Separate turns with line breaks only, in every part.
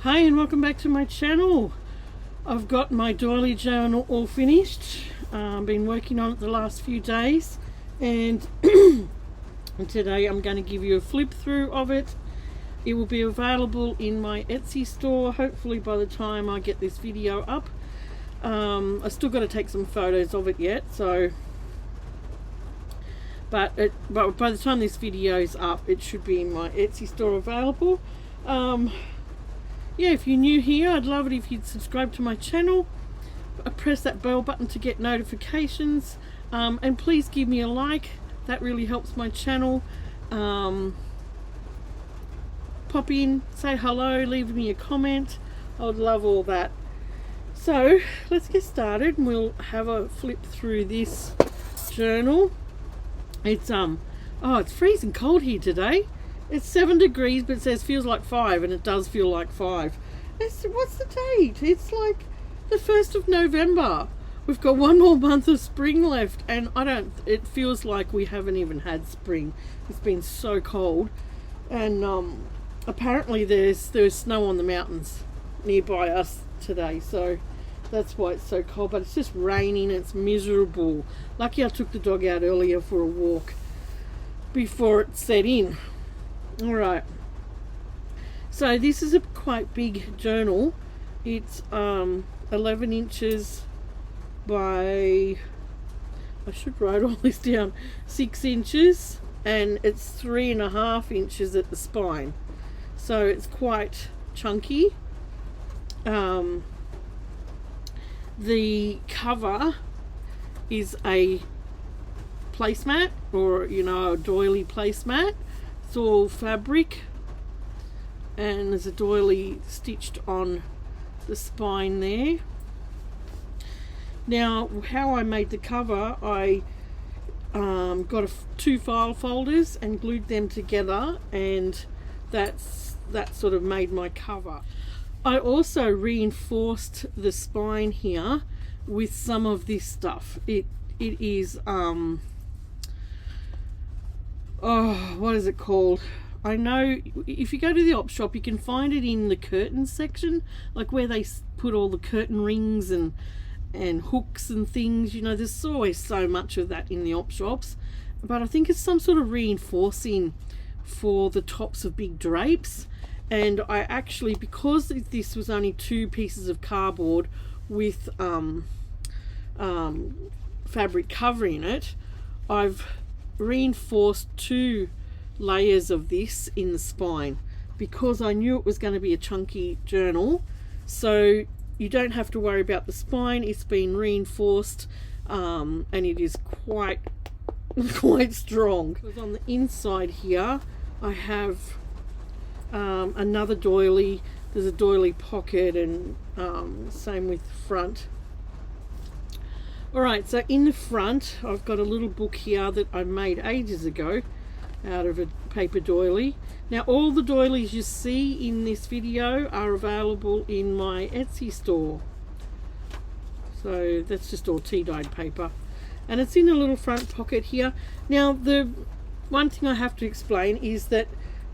Hi and welcome back to my channel. I've got my Doily journal all finished. Been working on it the last few days, and today I'm going to give you a flip through of it. It will be available in my Etsy store hopefully by the time I get this video up. I still got to take some photos of it yet, so but by the time this video is up it should be in my Etsy store available. Yeah, if you're new here, I'd love it if you'd subscribe to my channel, press that bell button to get notifications, and please give me a like. That really helps my channel. Pop in, say hello, leave me a comment. I would love all that. So let's get started and we'll have a flip through this journal. It's it's freezing cold here today. It's 7 degrees, but it says feels like 5, and it does feel like 5. What's the date? It's like the 1st of November. We've got one more month of spring left, and it feels like we haven't even had spring. It's been so cold, and apparently there's snow on the mountains nearby us today, so that's why it's so cold. But it's just raining. It's miserable. Lucky I took the dog out earlier for a walk before it set in. Alright, so this is a quite big journal. It's 11 inches by, I should write all this down, 6 inches, and it's 3.5 inches at the spine, so it's quite chunky. The cover is a placemat, or a doily placemat. It's all fabric, and there's a doily stitched on the spine there. Now, how I made the cover, I got two file folders and glued them together, and that sort of made my cover. I also reinforced the spine here with some of this stuff. It is what is it called? I know if you go to the op shop you can find it in the curtain section, like where they put all the curtain rings and hooks and things. There's always so much of that in the op shops, but I think it's some sort of reinforcing for the tops of big drapes. And I actually, because this was only 2 pieces of cardboard with fabric covering it, I've reinforced 2 layers of this in the spine, because I knew it was going to be a chunky journal, so you don't have to worry about the spine. It's been reinforced, and it is quite strong. Because on the inside here I have another doily. There's a doily pocket, and same with the front. Alright, so in the front I've got a little book here that I made ages ago out of a paper doily. Now all the doilies you see in this video are available in my Etsy store. So that's just all tea-dyed paper. And it's in a little front pocket here. Now the one thing I have to explain is that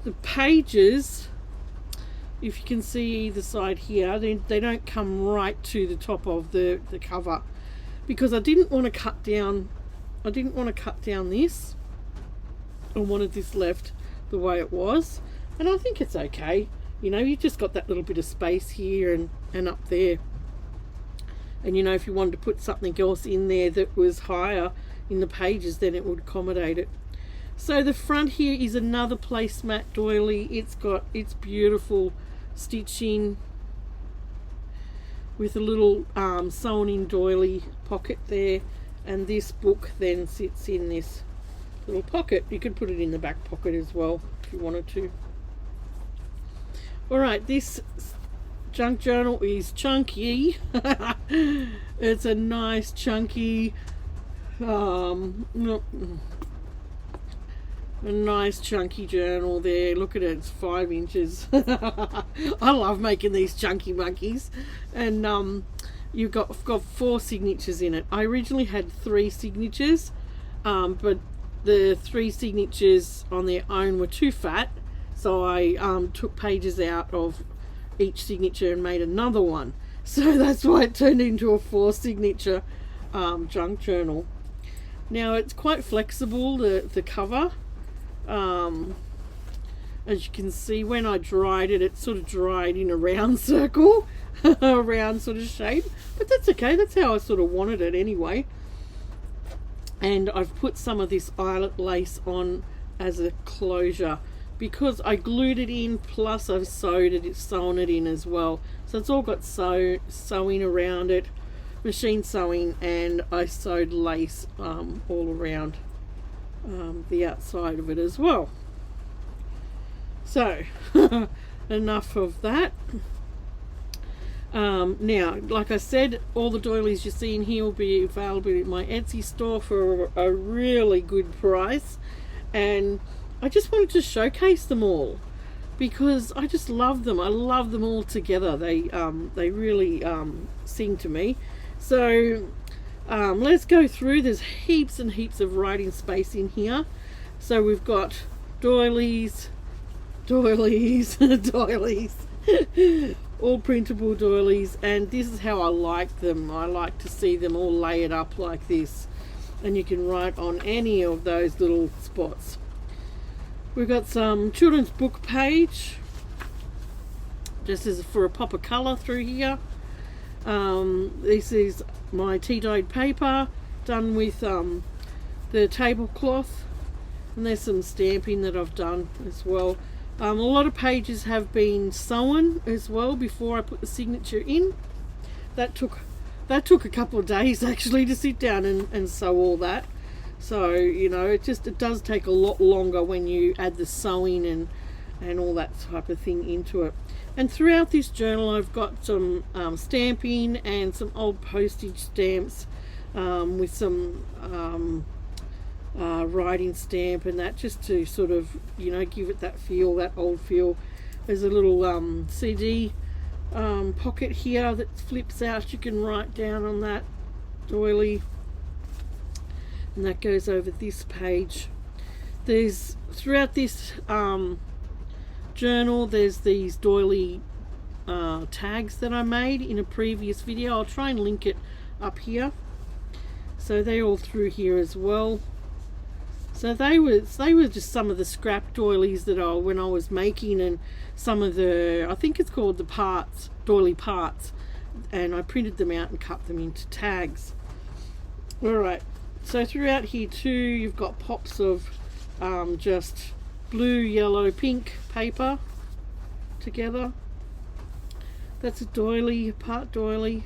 the pages, if you can see either side here, they don't come right to the top of the cover, because I didn't want to cut down this. I wanted this left the way it was, and I think it's okay. You just got that little bit of space here and up there, and if you wanted to put something else in there that was higher in the pages, then it would accommodate it. So the front here is another placemat doily. It's got its beautiful stitching with a little sewn in doily pocket there, and this book then sits in this little pocket. You could put it in the back pocket as well if you wanted to. Alright, this junk journal is chunky. It's a nice chunky a nice chunky journal there. Look at it, it's 5 inches. I love making these chunky monkeys. And I've got 4 signatures in it. I originally had 3 signatures, but the 3 signatures on their own were too fat, so I took pages out of each signature and made another one. So that's why it turned into a 4 signature junk journal. Now it's quite flexible, the cover. As you can see, when I dried it, it sort of dried in a round circle, a round sort of shape. But that's okay, that's how I sort of wanted it anyway. And I've put some of this eyelet lace on as a closure because I glued it in, plus I've sewn it in as well. So it's all got sewing around it, machine sewing, and I sewed lace all around the outside of it as well. So enough of that. Now, like I said, all the doilies you see in here will be available in my Etsy store for a really good price, and I just wanted to showcase them all because I just love them. I love them all together. They really sing to me. So let's go through. There's heaps and heaps of writing space in here. So we've got doilies, all printable doilies, and this is how I like them. I like to see them all layered up like this, and you can write on any of those little spots. We've got some children's book page, just as for a pop of colour through here. This is my tea-dyed paper done with the tablecloth, and there's some stamping that I've done as well. A lot of pages have been sewn as well before I put the signature in. That took a couple of days actually to sit down and sew all that. So, you know, it does take a lot longer when you add the sewing and all that type of thing into it. And throughout this journal I've got some stamping and some old postage stamps with some writing stamp and that, just to sort of, you know, give it that feel, that old feel. There's a little CD pocket here that flips out. You can write down on that doily, and that goes over this page. There's throughout this journal there's these doily tags that I made in a previous video. I'll try and link it up here. So they're all through here as well. So they were just some of the scrap doilies that when I was making, and some of the, I think it's called the parts, doily parts, and I printed them out and cut them into tags. Alright, so throughout here too you've got pops of just blue, yellow, pink paper together. That's a doily, part doily,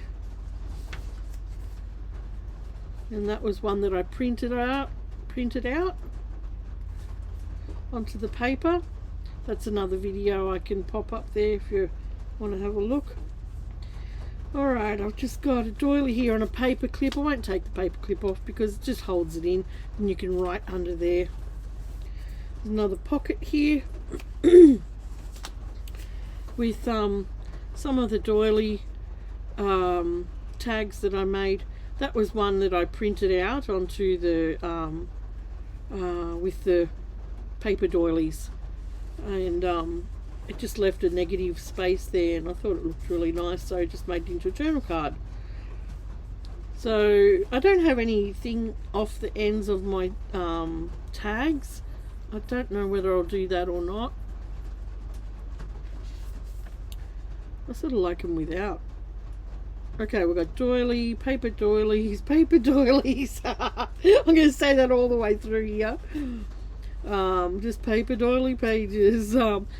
and that was one that I printed out onto the paper. That's another video I can pop up there if you want to have a look. Alright, I've just got a doily here on a paper clip. I won't take the paper clip off because it just holds it in and you can write under there. There's another pocket here with some of the doily tags that I made. That was one that I printed out onto the with the paper doilies, and it just left a negative space there, and I thought it looked really nice, so I just made it into a journal card. So I don't have anything off the ends of my tags. I don't know whether I'll do that or not. I sort of like them without. Okay, we've got doily, paper doilies, paper doilies. I'm going to say that all the way through here. Just paper doily pages.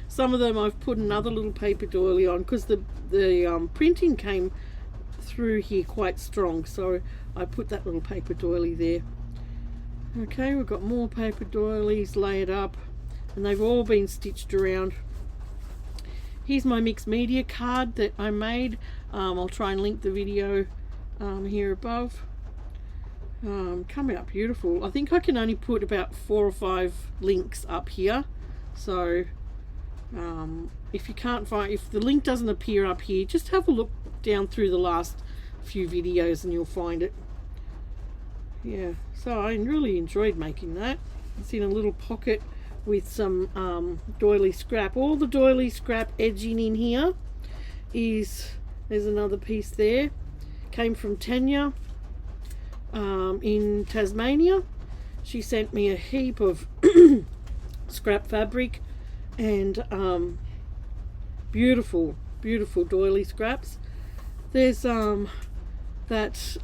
Some of them I've put another little paper doily on because the printing came through here quite strong, so I put that little paper doily there. Okay, we've got more paper doilies layered up, and they've all been stitched around. Here's my mixed media card that I made. I'll try and link the video here above. Come out beautiful. I think I can only put about 4 or 5 links up here, so if you can't find, if the link doesn't appear up here, just have a look down through the last few videos and you'll find it. Yeah, so I really enjoyed making that. It's in a little pocket with some doily scrap, all the doily scrap edging in here. there's another piece there. Came from Tanya in Tasmania. She sent me a heap of scrap fabric and beautiful doily scraps. There's that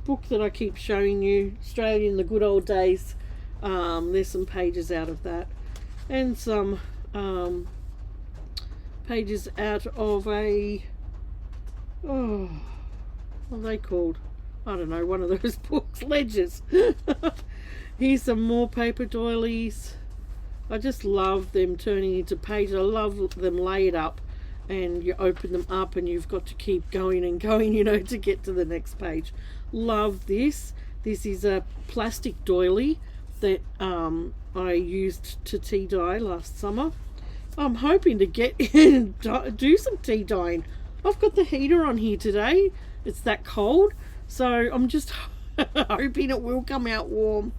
book that I keep showing you, Australia in the Good Old Days. There's some pages out of that, and some pages out of a, what are they called? I don't know, one of those books, ledgers. Here's some more paper doilies. I just love them turning into pages. I love them laid up, and you open them up and you've got to keep going and going, you know, to get to the next page. Love this. This is a plastic doily that I used to tea dye last summer. I'm hoping to get in and do some tea dyeing. I've got the heater on here today. It's that cold, so I'm just hoping it will come out warm.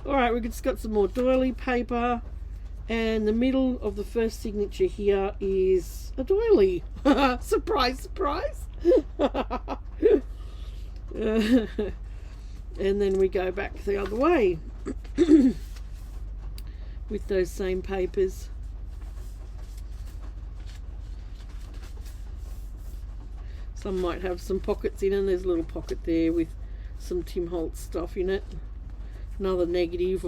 Alright, we've just got some more doily paper, and the middle of the first signature here is a doily. Surprise, surprise. And then we go back the other way with those same papers. Some might have some pockets in, and there's a little pocket there with some Tim Holtz stuff in it. Another negative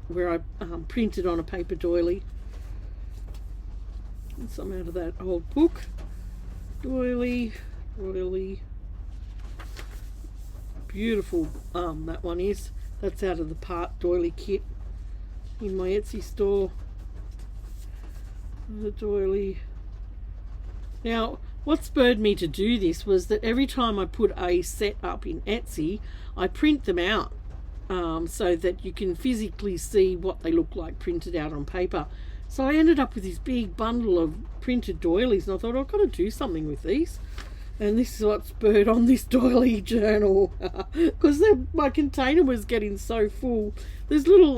where I printed on a paper doily. And some out of that old book. Doily. Beautiful that one is. That's out of the part doily kit in my Etsy store. The doily. Now, what spurred me to do this was that every time I put a set up in Etsy, I print them out so that you can physically see what they look like printed out on paper. So I ended up with this big bundle of printed doilies, and I thought I've got to do something with these. And this is what spurred on this doily journal, because my container was getting so full. There's little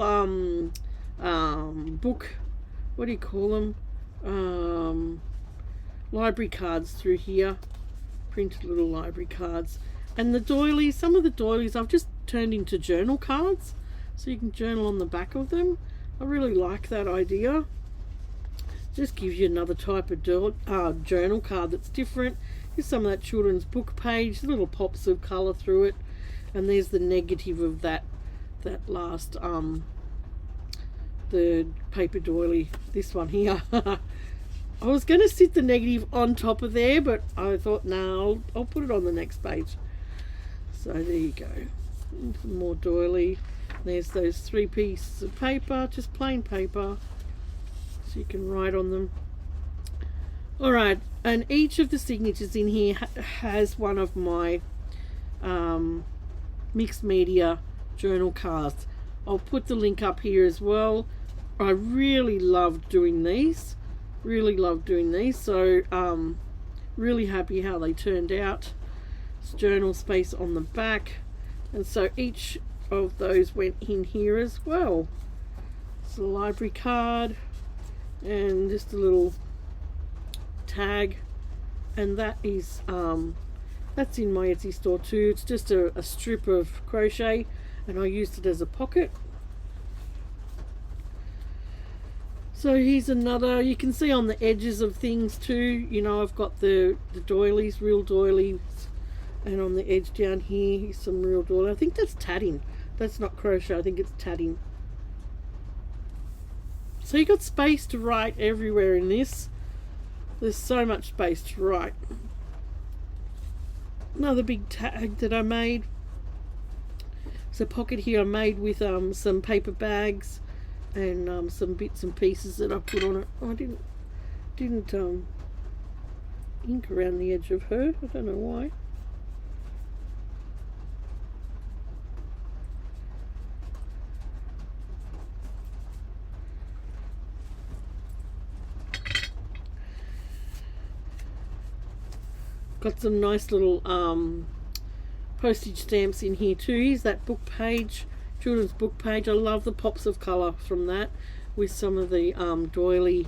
book, what do you call them? Library cards through here, printed little library cards. And the doilies, some of the doilies I've just turned into journal cards, so you can journal on the back of them. I really like that idea. Just gives you another type of journal card that's different. Here's some of that children's book page, little pops of colour through it, and there's the negative of that last the paper doily, this one here. I was going to sit the negative on top of there, but I thought, no, I'll put it on the next page. So there you go. And some more doily. There's those 3 pieces of paper, just plain paper, so you can write on them. Alright, and each of the signatures in here has one of my mixed media journal cards. I'll put the link up here as well. I really love doing these. So really happy how they turned out. It's journal space on the back, and so each of those went in here as well. It's a library card and just a little tag, and that is that's in my Etsy store too. It's just a strip of crochet, and I used it as a pocket. So here's another, you can see on the edges of things too, you know, I've got the doilies, real doilies, and on the edge down here, here's some real doily. I think that's tatting. That's not crochet, I think it's tatting. So you got space to write everywhere in this. There's so much space to write. Another big tag that I made. There's a pocket here I made with some paper bags and some bits and pieces that I put on it. Oh, I didn't ink around the edge of her. I don't know why. Got some nice little postage stamps in here too. Here's that book page, children's book page. I love the pops of colour from that with some of the doily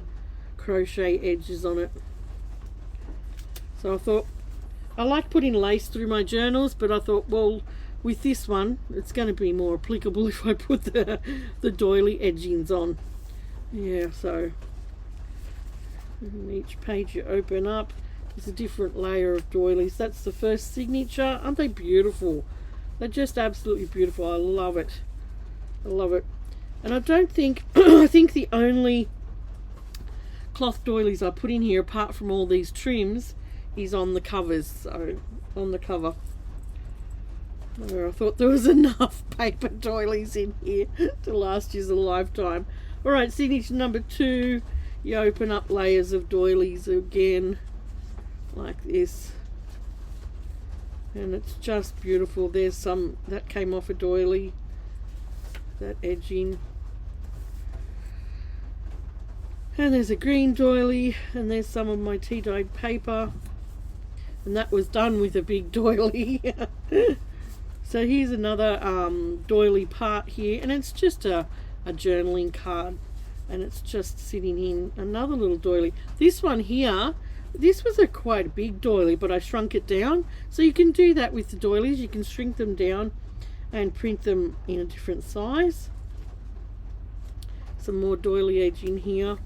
crochet edges on it. So I thought, I like putting lace through my journals, but I thought, well, with this one, it's going to be more applicable if I put the doily edgings on. Yeah, so each page you open up, there's a different layer of doilies. That's the first signature. Aren't they beautiful? They're just absolutely beautiful. I love it. I love it. And I don't think, I think the only cloth doilies I put in here, apart from all these trims, is on the covers. So, on the cover. I thought there was enough paper doilies in here to last you a lifetime. Alright, signature number 2. You open up layers of doilies again, like this. And it's just beautiful. There's some that came off a doily, that edging. And there's a green doily, and there's some of my tea-dyed paper. And that was done with a big doily. So here's another doily part here, and it's just a journaling card, and it's just sitting in another little doily. This one here, this was quite a big doily, but I shrunk it down. So you can do that with the doilies. You can shrink them down and print them in a different size. Some more doily edging here.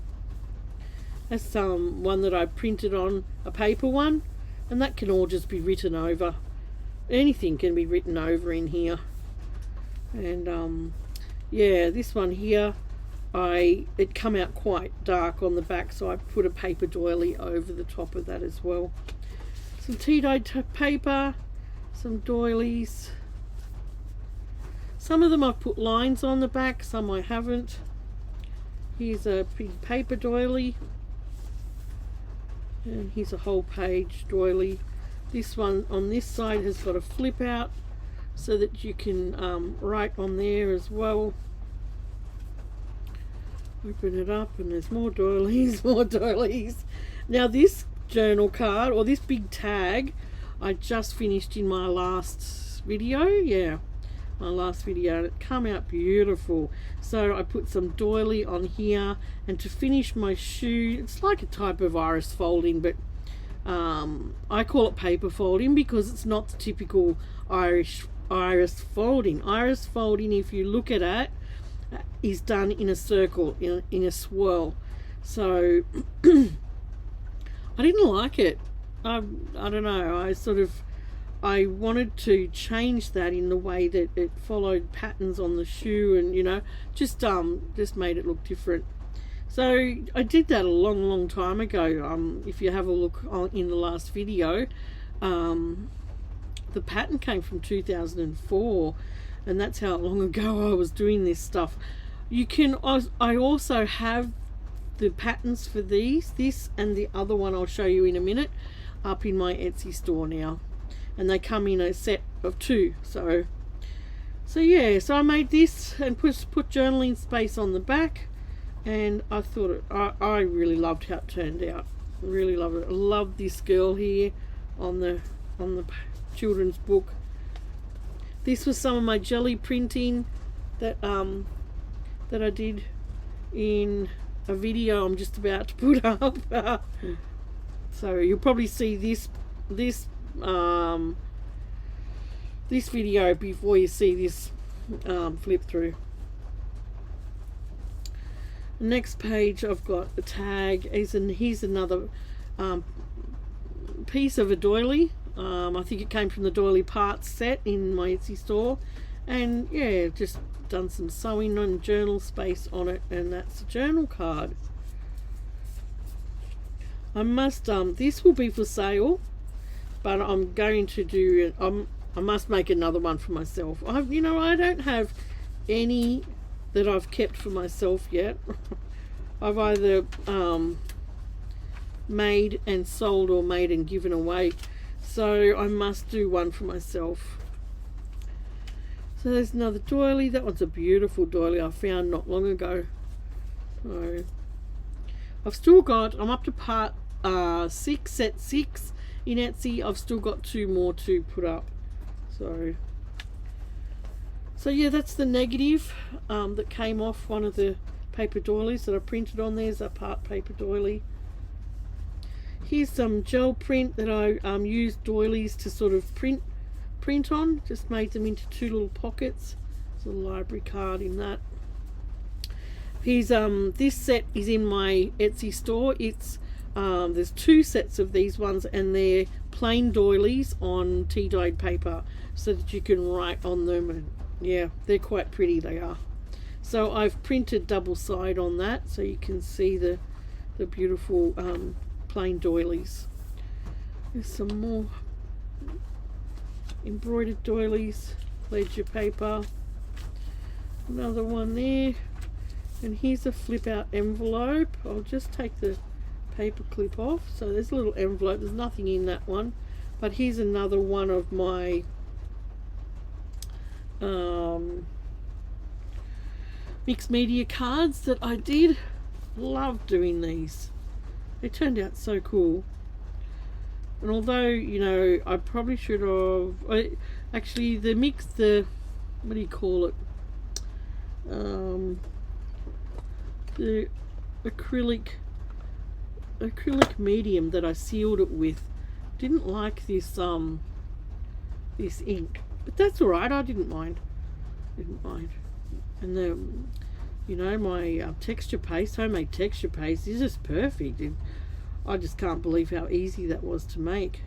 That's one that I printed on a paper one, and that can all just be written over. Anything can be written over in here. And yeah, this one here, it come out quite dark on the back, so I put a paper doily over the top of that as well. Some tea-dyed paper, some doilies. Some of them I've put lines on the back, some I haven't. Here's a big paper doily, and here's a whole page doily. This one on this side has got a flip out so that you can write on there as well. Open it up and there's more doilies, more doilies. Now this journal card, or this big tag, I just finished in my last video. Yeah, my last video, and it came out beautiful. So I put some doily on here, and to finish my shoe, it's like a type of iris folding, but I call it paper folding because it's not the typical iris folding. Iris folding, if you look at it, is done in a circle, in a swirl. So I didn't like it. I don't know, I wanted to change that in the way that it followed patterns on the shoe, and you know, just made it look different. So I did that a long time ago. If you have a look in the last video, the pattern came from 2004, and that's how long ago I was doing this stuff. I also have the patterns for this and the other one I'll show you in a minute, up in my Etsy store now, and they come in a set of 2. So yeah, so I made this and put journaling space on the back. And I thought I really loved how it turned out. Really love it. I love this girl here on the children's book. This was some of my jelly printing that I did in a video I'm just about to put up. So you'll probably see this video before you see this flip through. Next page, I've got a tag. Here's another piece of a doily. I think it came from the doily parts set in my Etsy store, and yeah, just done some sewing and journal space on it, and that's a journal card. I must this will be for sale, but I'm going to do I must make another one for myself. I don't have any that I've kept for myself yet. I've either made and sold or made and given away, so I must do one for myself. So there's another doily. That one's a beautiful doily I found not long ago. So I've still got, I'm up to part 6, set 6 in Etsy. I've still got 2 more to put up. So yeah, that's the negative that came off one of the paper doilies that I printed on. There's a part paper doily. Here's some gel print that I used doilies to sort of print on. Just made them into two little pockets. There's a library card in that. Here's this set is in my Etsy store. It's there's two sets of these ones, and they're plain doilies on tea dyed paper so that you can write on them, and yeah, they're quite pretty, they are. So I've printed double side on that so you can see the beautiful plain doilies. There's some more embroidered doilies, ledger paper, another one there, and here's a flip out envelope. I'll just take the paper clip off. So there's a little envelope, there's nothing in that one, but here's another one of my mixed media cards that I did. Love doing these. They turned out so cool. And although, you know, I probably should have actually the what do you call it, the acrylic medium that I sealed it with didn't like this this ink, but that's alright, I didn't mind. And the, you know, my texture paste, homemade texture paste, is just perfect. I just can't believe how easy that was to make,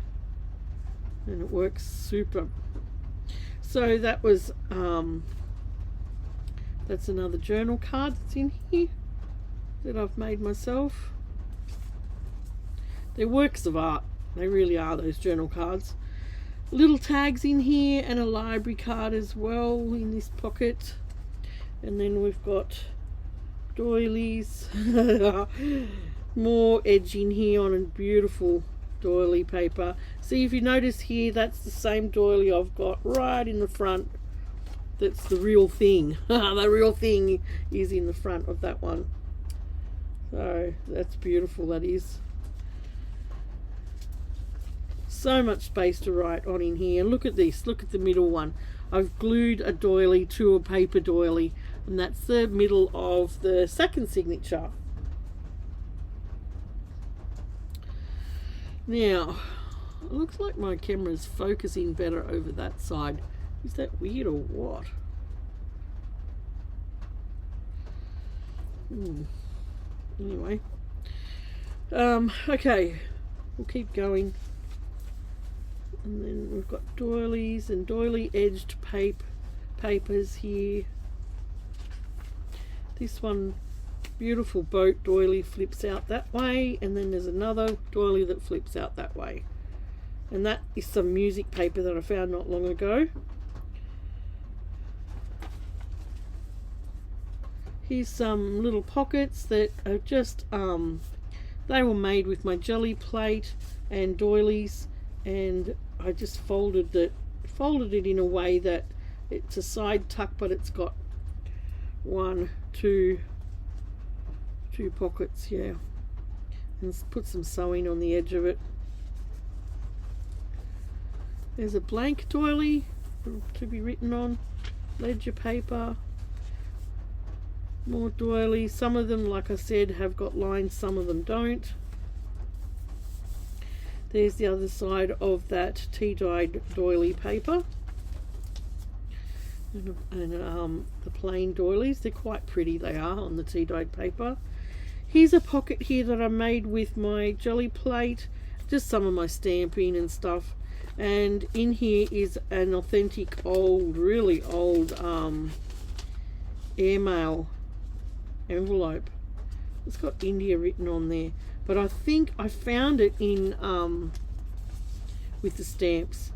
and it works super. So that was that's another journal card that's in here that I've made myself. They're works of art, they really are, those journal cards. Little tags in here and a library card as well in this pocket. And then we've got doilies. More edge in here on a beautiful doily paper. See, if you notice here, that's the same doily I've got right in the front. That's the real thing. The real thing is in the front of that one. So that's beautiful, that is. So much space to write on in here. Look at this, look at the middle one. I've glued a doily to a paper doily, and that's the middle of the second signature. Now, it looks like my camera's focusing better over that side. Is that weird or what? Anyway, okay, we'll keep going. And then we've got doilies and doily edged papers here. This one, beautiful boat doily, flips out that way, and then there's another doily that flips out that way. And that is some music paper that I found not long ago. Here's some little pockets that are just they were made with my jelly plate and doilies, and I just folded it in a way that it's a side tuck, but it's got two pockets, yeah, and put some sewing on the edge of it. There's a blank doily to be written on, ledger paper, more doilies. Some of them, like I said, have got lines, some of them don't. There's the other side of that tea-dyed doily paper. And the plain doilies, they're quite pretty, they are, on the tea-dyed paper. Here's a pocket here that I made with my jelly plate, just some of my stamping and stuff. And in here is an authentic old, really old airmail envelope. It's got India written on there, but I think I found it in with the stamps,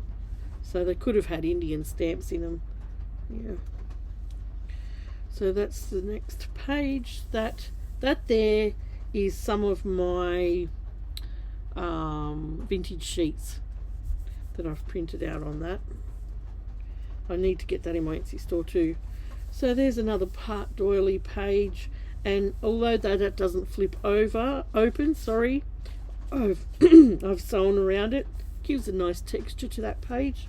so they could have had Indian stamps in them. Yeah, so that's the next page. That there is some of my vintage sheets that I've printed out on that. I need to get that in my Etsy store too. So there's another part doily page, and although that doesn't flip open, sorry, I've sewn around it. Gives a nice texture to that page.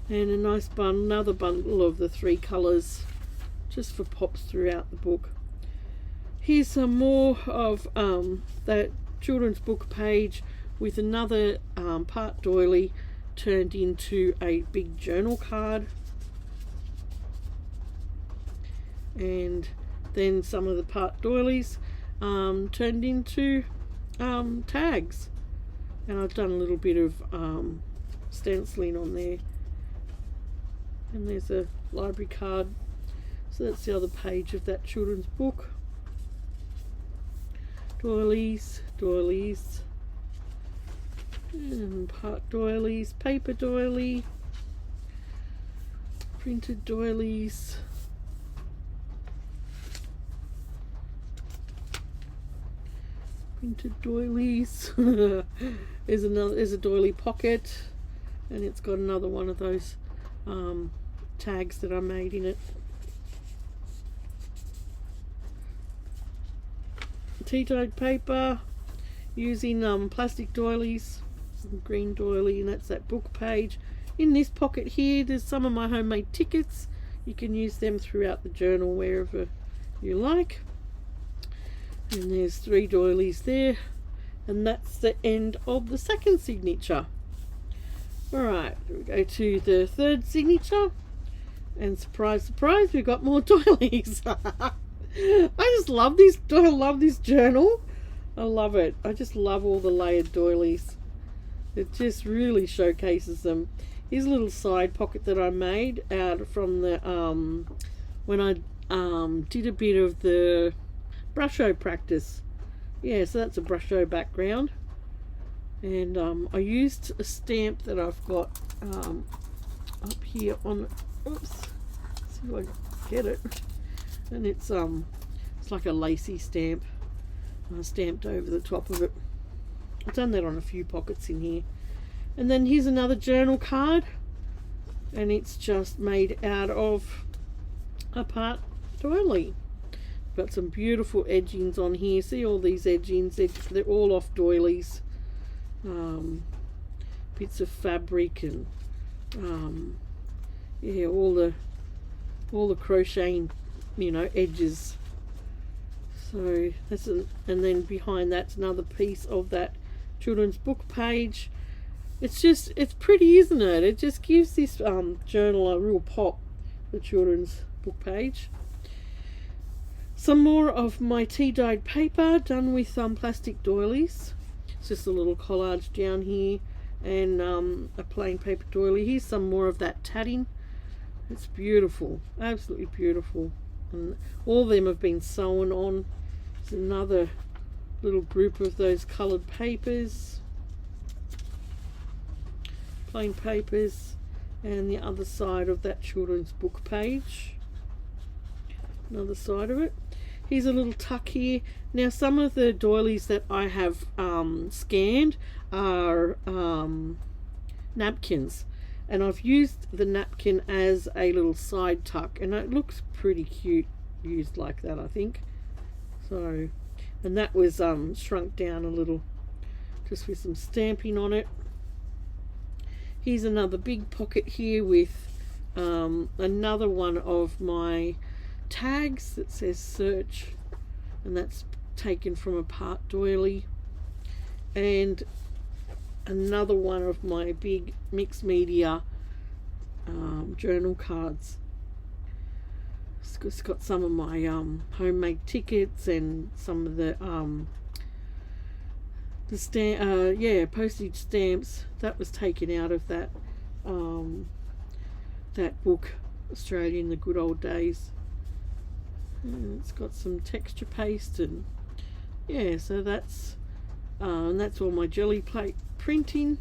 And a nice another bundle of the 3 colours, just for pops throughout the book. Here's some more of that children's book page with another part doily turned into a big journal card, and then some of the part doilies turned into tags, and I've done a little bit of stenciling on there, and there's a library card. So that's the other page of that children's book. Doilies, doilies, and part doilies, paper doily, printed doilies, printed doilies. There's a doily pocket, and it's got another one of those tags that I made in it. Tea-dyed paper using plastic doilies, some green doily, and that's that book page. In this pocket here, there's some of my homemade tickets. You can use them throughout the journal wherever you like. And there's 3 doilies there, and that's the end of the second signature. Alright, we go to the third signature, and surprise surprise, we've got more doilies. I just love this. I love this journal. I love it. I just love all the layered doilies. It just really showcases them. Here's a little side pocket that I made out from the when I did a bit of the brusho practice. Yeah, so that's a brusho background, and I used a stamp that I've got up here on. Oops. Let's see if I can get it. And it's like a lacy stamp stamped over the top of it. I've done that on a few pockets in here. And then here's another journal card, and it's just made out of a part doily. Got some beautiful edgings on here. See all these edgings? They're all off doilies. Bits of fabric and yeah, all the crocheting, you know, edges. So that's and then behind that's another piece of that children's book page. It's pretty, isn't it? It just gives this journal a real pop, the children's book page. Some more of my tea-dyed paper done with plastic doilies. It's just a little collage down here, and a plain paper doily. Here's some more of that tatting. It's beautiful, absolutely beautiful, and all of them have been sewn on. There's another little group of those coloured papers, plain papers, and the other side of that children's book page, another side of it. Here's a little tuck here. Now some of the doilies that I have scanned are napkins, and I've used the napkin as a little side tuck, and it looks pretty cute used like that, I think. So, and that was shrunk down a little just with some stamping on it. Here's another big pocket here with another one of my tags that says search, and that's taken from a part doily, and another one of my big mixed media journal cards. It's got some of my homemade tickets and some of the postage stamps that was taken out of that that book, Australia in the Good Old Days. And it's got some texture paste, and yeah, so that's and that's all my jelly plate printing.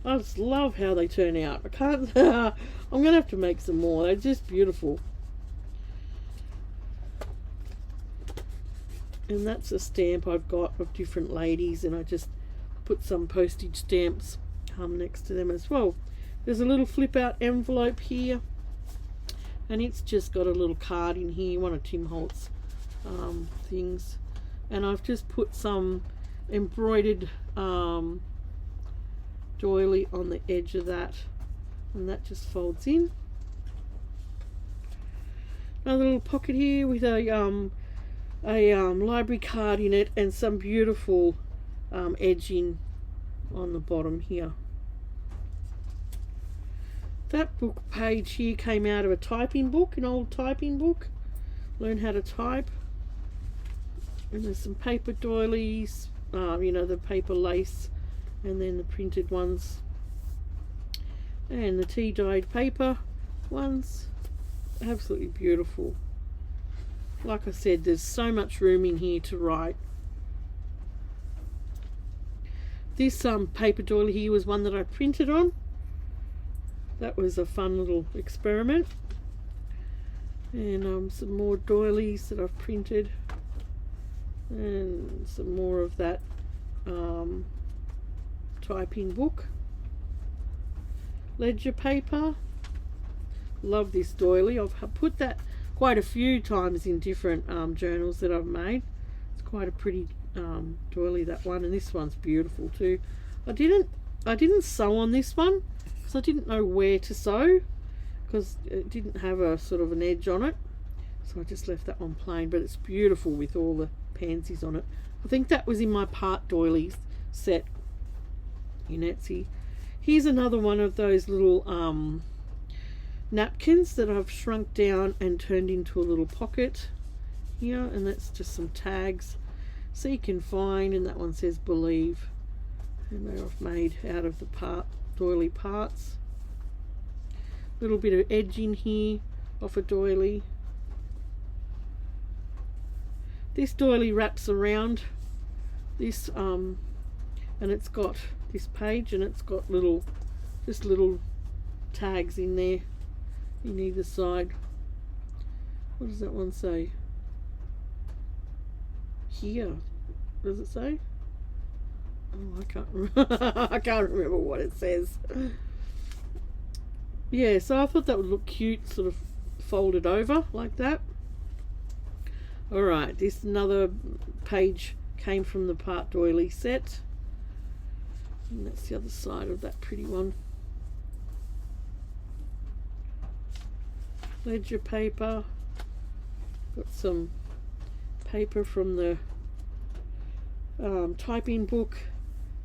I just love how they turn out. I can't I'm gonna have to make some more. They're just beautiful. And that's a stamp I've got of different ladies, and I just put some postage stamps next to them as well. There's a little flip out envelope here, and it's just got a little card in here, one of Tim Holt's things, and I've just put some embroidered doily on the edge of that, and that just folds in. Another little pocket here with a a library card in it, and some beautiful edging on the bottom here. That book page here came out of a typing book, an old typing book. Learn how to type. And there's some paper doilies, you know, the paper lace, and then the printed ones, and the tea dyed paper ones. Absolutely beautiful. Like I said, there's so much room in here to write. This paper doily here was one that I printed on. That was a fun little experiment. And some more doilies that I've printed, and some more of that typing book. Ledger paper. Love this doily. I've put that quite a few times in different journals that I've made. It's quite a pretty doily, that one, and this one's beautiful too. I didn't sew on this one because I didn't know where to sew, because it didn't have a sort of an edge on it, so I just left that one plain, but it's beautiful with all the pansies on it. I think that was in my part doilies set in Etsy. Here's another one of those little napkins that I've shrunk down and turned into a little pocket here, and that's just some tags so you can find, and that one says believe, and they're made out of the doily parts. Little bit of edging here off a doily. This doily wraps around this and it's got this page, and it's got little tags in there in either side. What does that one say? Here. Does it say? Oh, I can't remember. I can't remember what it says. Yeah, so I thought that would look cute, sort of folded over like that. Alright, this another page came from the part doily set, and that's the other side of that pretty one. Ledger paper. Got some paper from the typing book,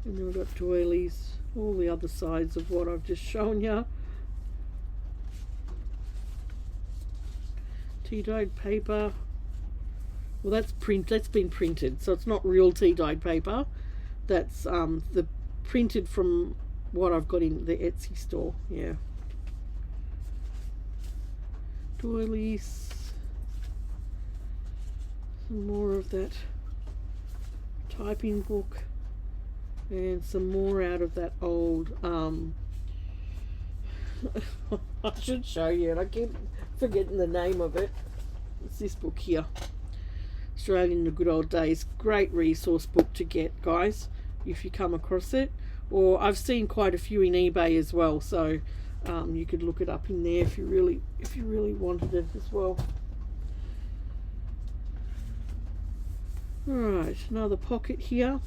and then we've got doilies, all the other sides of what I've just shown you. Tea dyed paper. Well, that's been printed, so it's not real tea dyed paper. That's the printed from what I've got in the Etsy store. Yeah. Doilies. Some more of that typing book, and some more out of that old I should show you, and I keep forgetting the name of it. It's this book here, Australian in the Good Old Days. Great resource book to get, guys, if you come across it. Or I've seen quite a few in eBay as well, so you could look it up in there if you really wanted it as well. Alright, another pocket here,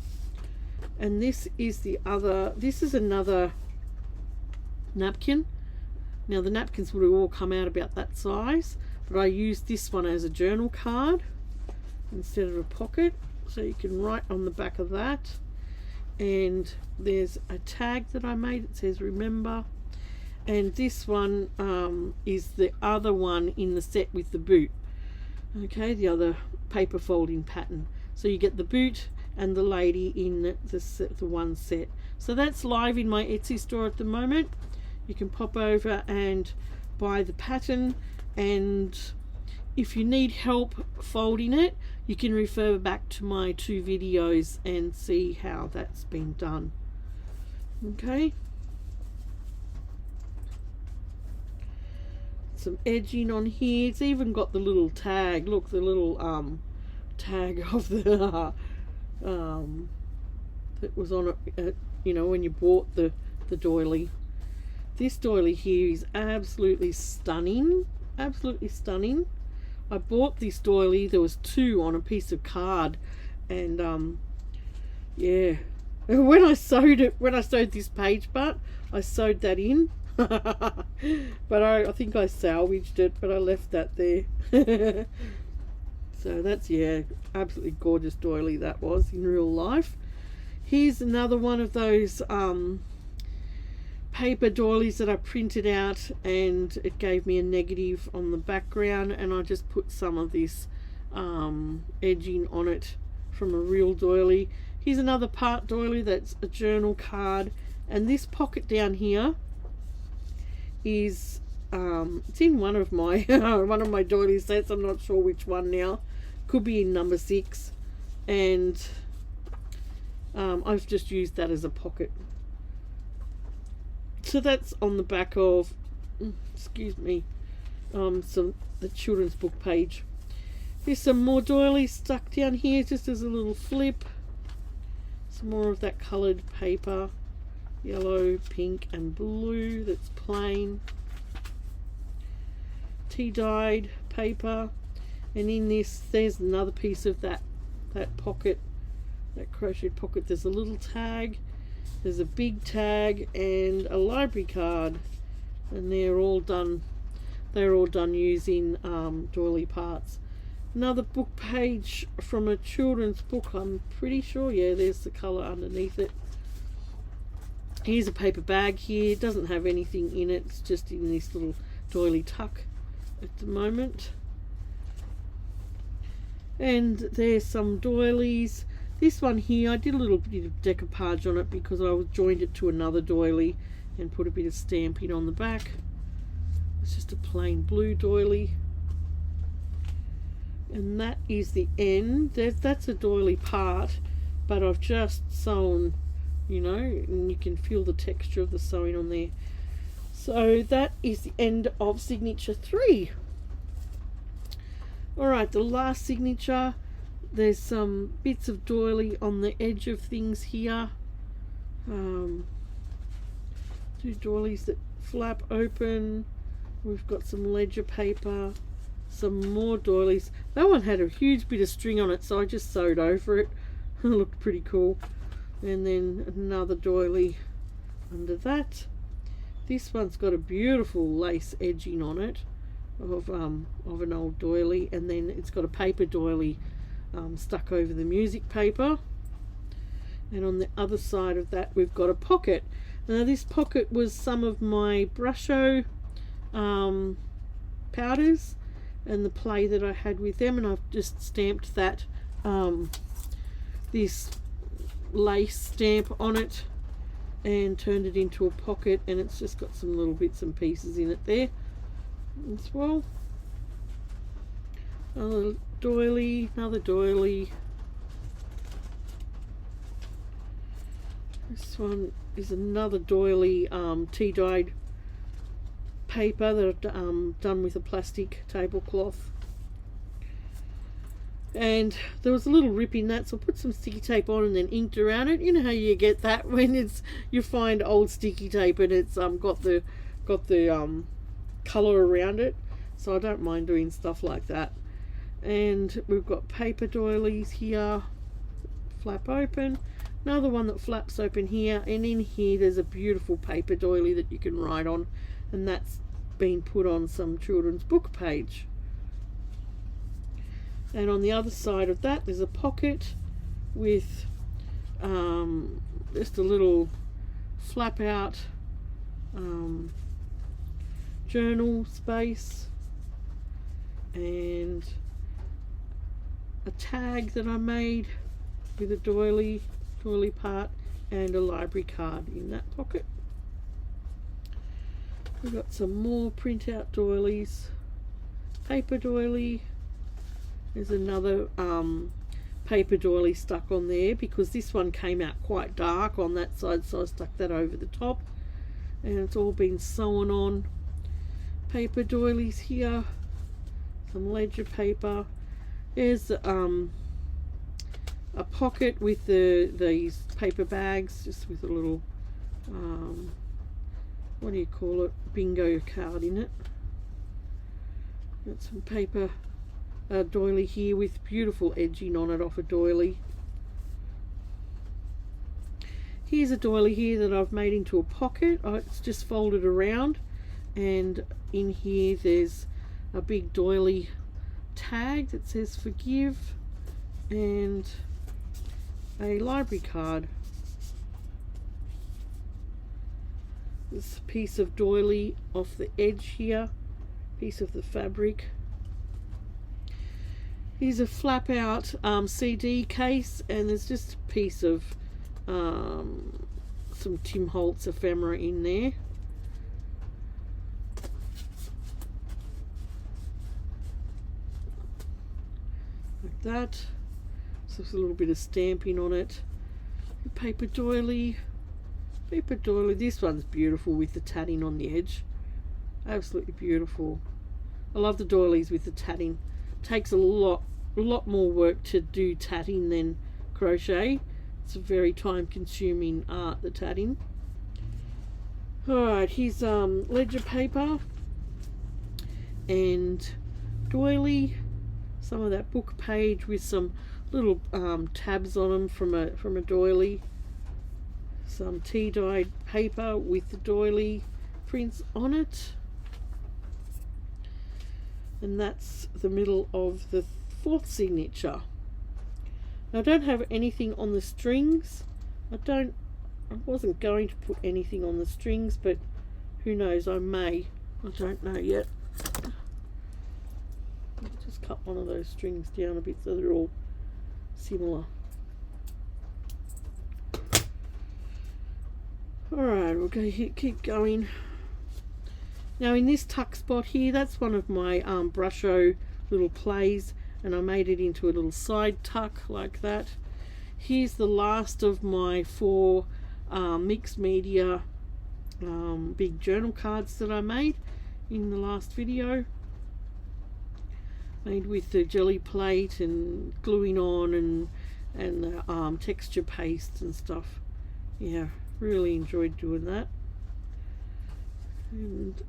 and this is another napkin. Now the napkins would have all come out about that size, but I used this one as a journal card instead of a pocket, so you can write on the back of that. And there's a tag that I made, it says remember, and this one is the other one in the set with the boot. Okay, the other paper folding pattern. So you get the boot and the lady in the one set. So that's live in my Etsy store at the moment. You can pop over and buy the pattern, and if you need help folding it, you can refer back to my 2 videos and see how that's been done. Okay. Some edging on here. It's even got the little tag. Look, the little tag of the that was on it, you know, when you bought the doily. This doily here is absolutely stunning. Absolutely stunning. I bought this doily, there was 2 on a piece of card, and yeah, when I sewed this page part, I sewed that in. But I think I salvaged it, but I left that there. So that's, yeah, absolutely gorgeous doily that was in real life. Here's another one of those paper doilies that I printed out, and it gave me a negative on the background, and I just put some of this edging on it from a real doily. Here's another part doily that's a journal card, and this pocket down here is it's in one of my one of my doily sets. I'm not sure which one now, could be in number 6, and I've just used that as a pocket. So that's on the back of, excuse me, the children's book page. Here's some more doilies stuck down here just as a little flip. Some more of that coloured paper, yellow, pink and blue, that's plain. Tea dyed paper, and in this there's another piece of that pocket, that crochet pocket. There's a little tag, there's a big tag, and a library card, and they're all done using doily parts. Another book page from a children's book, I'm pretty sure. Yeah, there's the colour underneath it. Here's a paper bag here. It doesn't have anything in it, it's just in this little doily tuck at the moment. And there's some doilies. This one here, I did a little bit of decoupage on it because I joined it to another doily and put a bit of stamping on the back. It's just a plain blue doily. And that is the end. That's a doily part, but I've just sewn, you know, and you can feel the texture of the sewing on there. So that is the end of signature 3. Alright, the last signature, there's some bits of doily on the edge of things here. 2 doilies that flap open. We've got some ledger paper, some more doilies. That one had a huge bit of string on it, so I just sewed over it. It looked pretty cool. And then another doily under that. This one's got a beautiful lace edging on it of an old doily, and then it's got a paper doily stuck over the music paper. And on the other side of that we've got a pocket. Now this pocket was some of my Brusho powders and the play that I had with them, and I've just stamped that this lace stamp on it and turned it into a pocket, and it's just got some little bits and pieces in it there as well. Another doily, this one is another doily tea dyed paper that I've done with a plastic tablecloth, and there was a little rip in that, so I put some sticky tape on and then inked around it. You know how you get that when you find old sticky tape and it's got the colour around it, so I don't mind doing stuff like that. And we've got paper doilies here, flap open, another one that flaps open here, and in here there's a beautiful paper doily that you can write on, and that's been put on some children's book page. And on the other side of that there's a pocket with just a little flap out journal space, and a tag that I made with a doily part, and a library card in that pocket. We've got some more printout doilies, paper doily. There's another paper doily stuck on there because this one came out quite dark on that side, so I stuck that over the top, and it's all been sewn on. Paper doilies here, some ledger paper. There's a pocket with these paper bags, just with a little what do you call it, bingo card in it. Got some paper doily here with beautiful edging on it off a doily. Here's a doily here that I've made into a pocket. It's just folded around, and in here there's a big doily tag that says forgive, and a library card. This piece of doily off the edge here, piece of the fabric. Here's a flap out CD case, and there's just a piece of some Tim Holtz ephemera in there. Like that. So there's a little bit of stamping on it. Paper doily. Paper doily. This one's beautiful with the tatting on the edge. Absolutely beautiful. I love the doilies with the tatting. Takes a lot more work to do tatting than crochet. It's a very time consuming art, the tatting. Alright, here's ledger paper and doily. Some of that book page with some little tabs on them from a doily. Some tea dyed paper with the doily prints on it. And that's the middle of the 4th signature. Now I don't have anything on the strings. I wasn't going to put anything on the strings, but who knows, I may. I don't know yet. I'll just cut one of those strings down a bit so they're all similar. Alright, we'll go here, keep going. Now in this tuck spot here, that's one of my brusho little plays, and I made it into a little side tuck like that. Here's the last of my 4 mixed media big journal cards that I made in the last video. Made with the jelly plate and gluing on and the texture paste and stuff. Yeah, really enjoyed doing that. And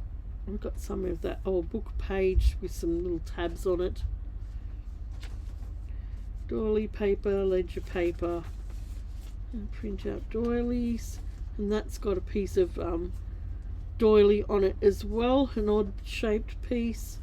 I've got some of that old book page with some little tabs on it. Doily paper, ledger paper, and print out doilies. And that's got a piece of doily on it as well, an odd shaped piece.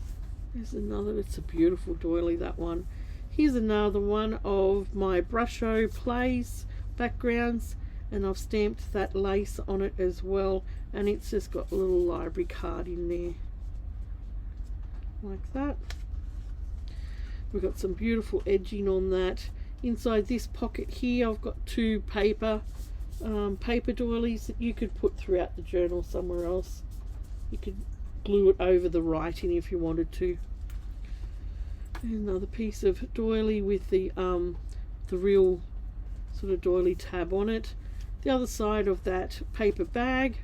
There's another, it's a beautiful doily, that one. Here's another one of my brusho plays, backgrounds, and I've stamped that lace on it as well, and it's just got a little library card in there like that. We've got some beautiful edging on that. Inside this pocket here I've got 2 paper doilies that you could put throughout the journal somewhere else. You could glue it over the writing if you wanted to. Another piece of doily with the real sort of doily tab on it. The other side of that paper bag,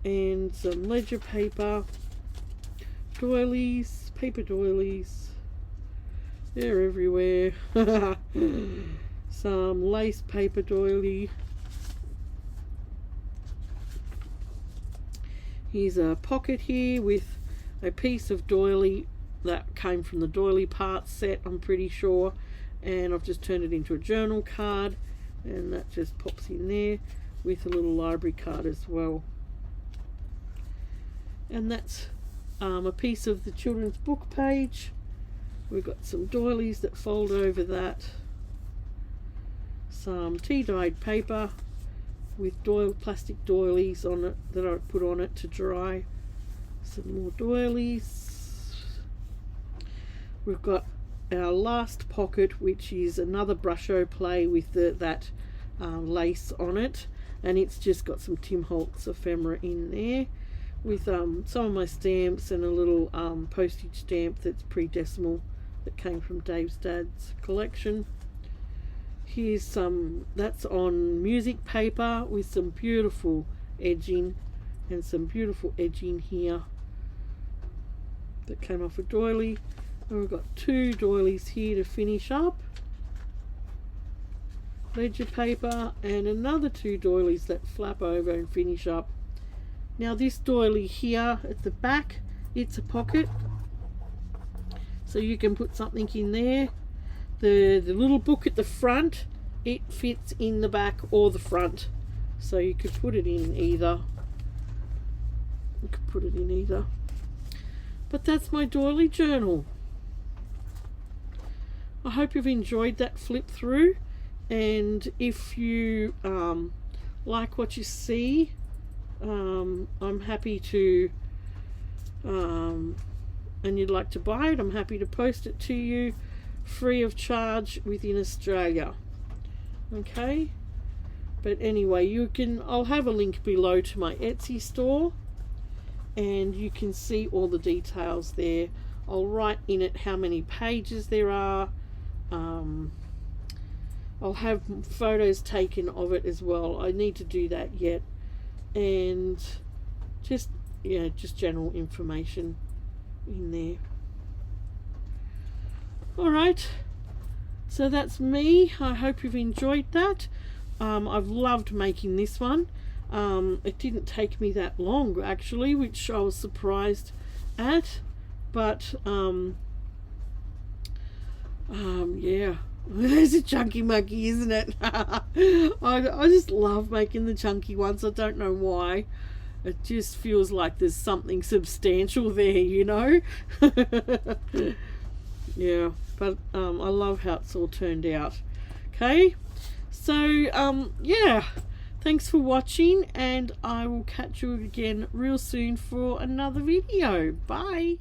and some ledger paper, doilies, paper doilies. They're everywhere. Some lace paper doily. Here's a pocket here with a piece of doily that came from the doily parts set, I'm pretty sure, and I've just turned it into a journal card, and that just pops in there with a little library card as well. And that's a piece of the children's book page. We've got some doilies that fold over that, some tea dyed paper with plastic doilies on it that I put on it to dry. Some more doilies. We've got our last pocket, which is another brusho play with that lace on it, and it's just got some Tim Holtz ephemera in there with some of my stamps and a little postage stamp that's pre-decimal that came from Dave's dad's collection. Here's some, that's on music paper with some beautiful edging, and some beautiful edging here that came off a doily. And we've got 2 doilies here to finish up. Ledger paper and another 2 doilies that flap over and finish up. Now this doily here at the back, it's a pocket, so you can put something in there. The little book at the front, it fits in the back or the front, so you could put it in either. You could put it in either. But that's my doily journal. I hope you've enjoyed that flip through, and if you like what you see, I'm happy to and you'd like to buy it, I'm happy to post it to you free of charge within Australia. Okay, but anyway, I'll have a link below to my Etsy store, and you can see all the details there. I'll write in it how many pages there are. I'll have photos taken of it as well. I need to do that yet, and just general information in there. Alright, so that's me. I hope you've enjoyed that. I've loved making this one. It didn't take me that long actually, which I was surprised at, but yeah, there's a chunky monkey, isn't it? I just love making the chunky ones. I don't know why. It just feels like there's something substantial there, you know. Yeah, but I love how it's all turned out. Okay, so yeah, thanks for watching, and I will catch you again real soon for another video. Bye.